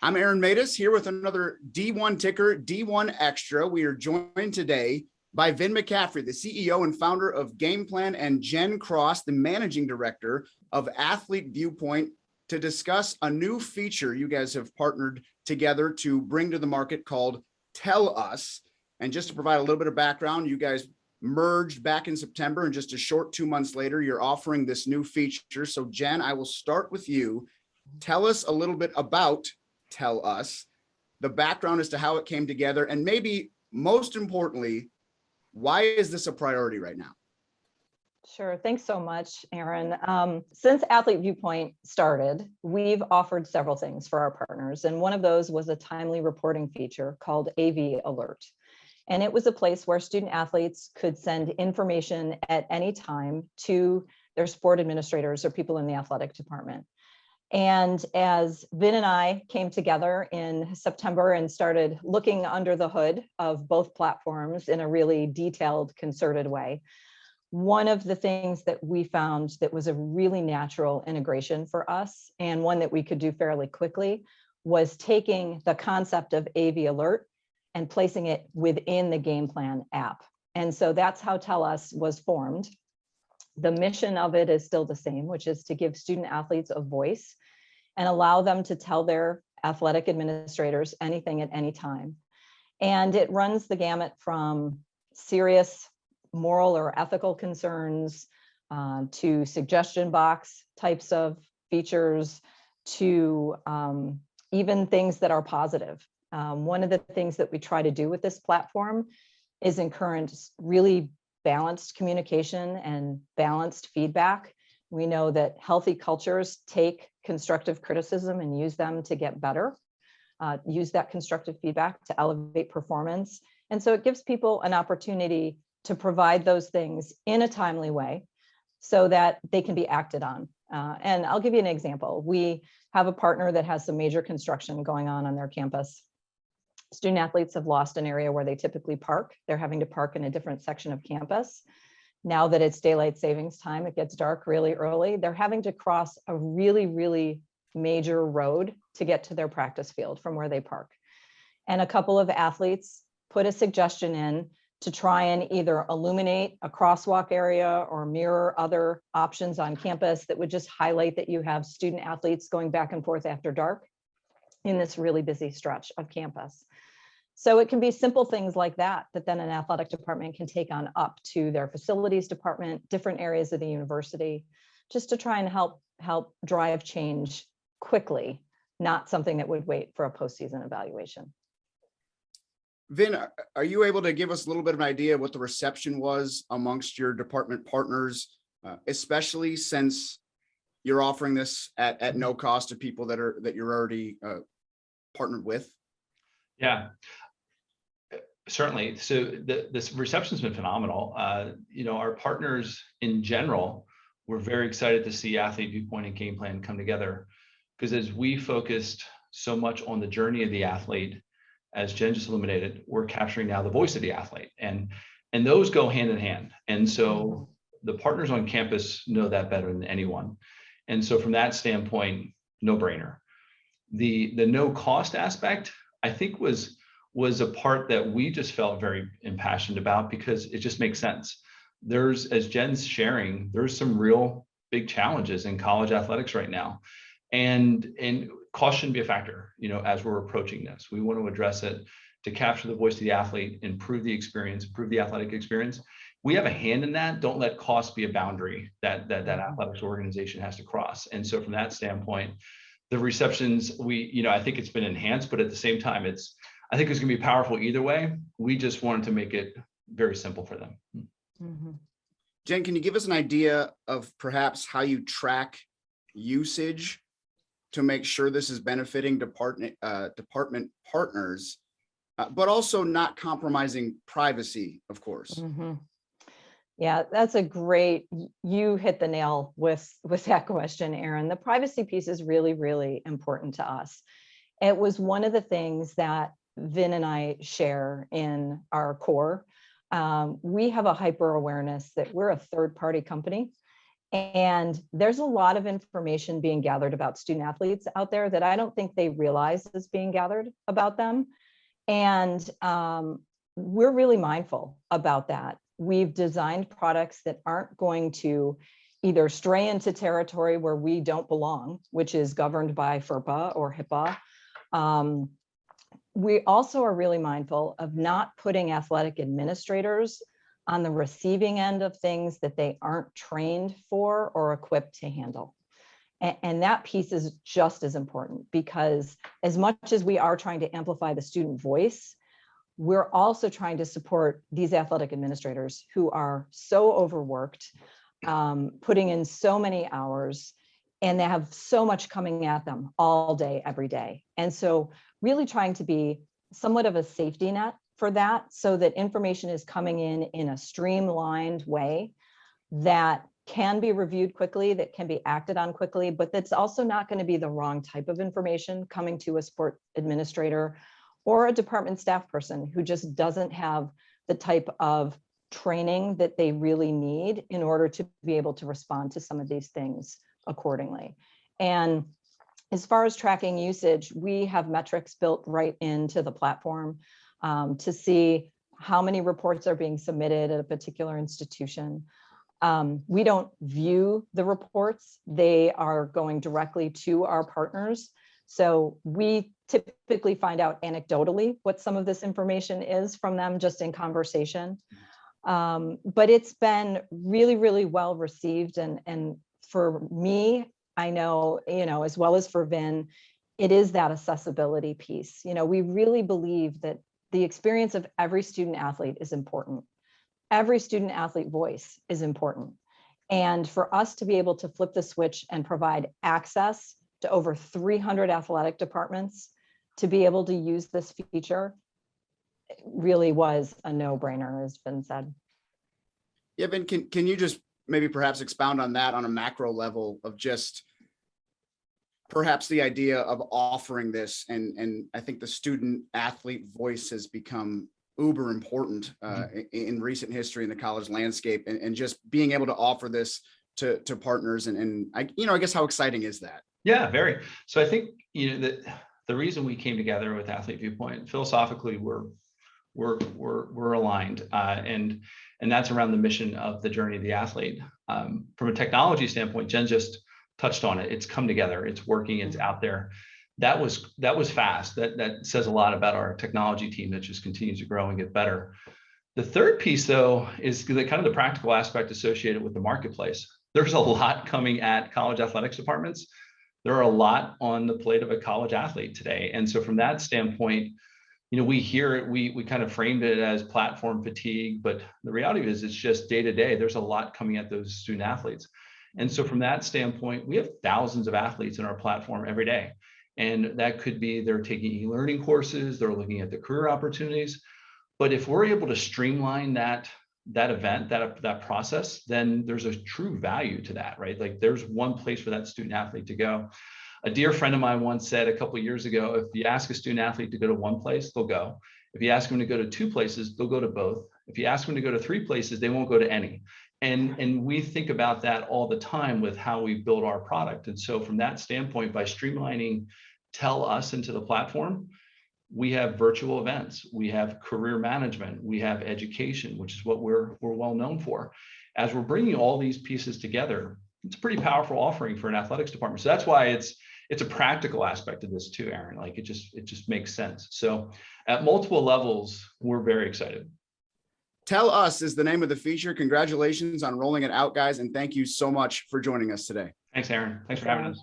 I'm Aaron Matus here with another D1 ticker, D1 Extra. We are joined today by Vin McCaffrey, the CEO and founder of Game Plan, and Jen Cross, the managing director of Athlete Viewpoint, to discuss a new feature you guys have partnered together to bring to the market called Tell Us. And just to provide a little bit of background, you guys merged back in September, and just a short 2 months later, you're offering this new feature. So Jen, I will start with you. Tell us a little bit about Tell Us, the background as to how it came together, and maybe most importantly, why is this a priority right now? Sure. Thanks so much, Aaron. Since Athlete Viewpoint started, we've offered several things for our partners. And one of those was a timely reporting feature called AV Alert. And it was a place where student athletes could send information at any time to their sport administrators or people in the athletic department. And as Vin and I came together in September and started looking under the hood of both platforms in a really detailed, concerted way, one of the things that we found that was a really natural integration for us, and one that we could do fairly quickly, was taking the concept of AV Alert and placing it within the Game Plan app. And so that's how Tell Us was formed. The mission of it is still the same, which is to give student athletes a voice and allow them to tell their athletic administrators anything at any time. And it runs the gamut from serious moral or ethical concerns to suggestion box types of features to even things that are positive. One of the things that we try to do with this platform is encourage really balanced communication and balanced feedback. We know that healthy cultures take constructive criticism and use them to get better, use that constructive feedback to elevate performance. And so it gives people an opportunity to provide those things in a timely way so that they can be acted on. And I'll give you an example. We have a partner that has some major construction going on their campus. Student athletes have lost an area where they typically park. They're having to park in a different section of campus. Now that it's daylight savings time, it gets dark really early. They're having to cross a really, really major road to get to their practice field from where they park. And a couple of athletes put a suggestion in to try and either illuminate a crosswalk area or mirror other options on campus that would just highlight that you have student athletes going back and forth after dark in this really busy stretch of campus. So it can be simple things like that then an athletic department can take on up to their facilities department, different areas of the university, just to try and help drive change quickly, not something that would wait for a postseason evaluation. Vin, are you able to give us a little bit of an idea of what the reception was amongst your department partners, especially since you're offering this at no cost to people that you're already partnered with? Yeah, certainly. So this reception's been phenomenal. Our partners in general were very excited to see Athlete Viewpoint and Game Plan come together, because as we focused so much on the journey of the athlete, as Jen just illuminated, we're capturing now the voice of the athlete, and those go hand in hand. And so the partners on campus know that better than anyone. And so from that standpoint, no brainer. The no cost aspect, I think, was a part that we just felt very impassioned about, because it just makes sense. As Jen's sharing, there's some real big challenges in college athletics right now. And cost shouldn't be a factor, as we're approaching this. We want to address it to capture the voice of the athlete, improve the experience, improve the athletic experience. We have a hand in that. Don't let cost be a boundary that athletics organization has to cross. And so from that standpoint, the receptions, I think it's been enhanced, but at the same time, I think it's going to be powerful either way. We just wanted to make it very simple for them. Mm-hmm. Jen, can you give us an idea of perhaps how you track usage to make sure this is benefiting department partners, but also not compromising privacy, of course? Mm-hmm. Yeah, that's you hit the nail with that question, Aaron. The privacy piece is really, really important to us. It was one of the things that Vin and I share in our core. We have a hyper awareness that we're a third-party company, And there's a lot of information being gathered about student athletes out there that I don't think they realize is being gathered about them. And we're really mindful about that. We've designed products that aren't going to either stray into territory where we don't belong, which is governed by FERPA or HIPAA. We also are really mindful of not putting athletic administrators on the receiving end of things that they aren't trained for or equipped to handle. And that piece is just as important, because as much as we are trying to amplify the student voice, we're also trying to support these athletic administrators who are so overworked, putting in so many hours, and they have so much coming at them all day, every day. And so really trying to be somewhat of a safety net for that, so that information is coming in a streamlined way that can be reviewed quickly, that can be acted on quickly, but that's also not going to be the wrong type of information coming to a sport administrator or a department staff person who just doesn't have the type of training that they really need in order to be able to respond to some of these things accordingly. And as far as tracking usage, we have metrics built right into the platform to see how many reports are being submitted at a particular institution. We don't view the reports. They are going directly to our partners. So we typically find out anecdotally what some of this information is from them just in conversation. But it's been really, really well received. And for me, I know, as well as for Vin, it is that accessibility piece. We really believe that the experience of every student athlete is important. Every student athlete voice is important. And for us to be able to flip the switch and provide access to over 300 athletic departments to be able to use this feature really was a no-brainer, as Vin said. Yeah, Vin, can you just maybe perhaps expound on that on a macro level of just perhaps the idea of offering this, and I think the student athlete voice has become uber important in recent history in the college landscape, and just being able to offer this to partners, and I guess how exciting is that? Yeah, very. So I think that the reason we came together with Athlete Viewpoint, philosophically, we're aligned, and that's around the mission of the journey of the athlete. From a technology standpoint, Jen just touched on it. It's come together. It's working. It's out there. That was fast. That says a lot about our technology team that just continues to grow and get better. The third piece, though, is the kind of the practical aspect associated with the marketplace. There's a lot coming at college athletics departments. There are a lot on the plate of a college athlete today. And so from that standpoint, we hear it, we kind of framed it as platform fatigue, but the reality is it's just day to day. There's a lot coming at those student athletes. And so from that standpoint, we have thousands of athletes in our platform every day. And that could be they're taking e-learning courses, they're looking at the career opportunities. But if we're able to streamline that event, that process, then there's a true value to that, right? Like there's one place for that student athlete to go. A dear friend of mine once said a couple of years ago, if you ask a student athlete to go to one place, they'll go. If you ask them to go to two places, they'll go to both. If you ask them to go to three places, they won't go to any. And we think about that all the time with how we build our product. And so from that standpoint, by streamlining Tell Us into the platform, we have virtual events, we have career management, we have education, which is what we're well known for. As we're bringing all these pieces together, it's a pretty powerful offering for an athletics department. So that's why it's a practical aspect of this too, Aaron. Like it just makes sense. So at multiple levels, we're very excited. Tell Us is the name of the feature. Congratulations on rolling it out, guys. And thank you so much for joining us today. Thanks, Aaron. Thanks for having us.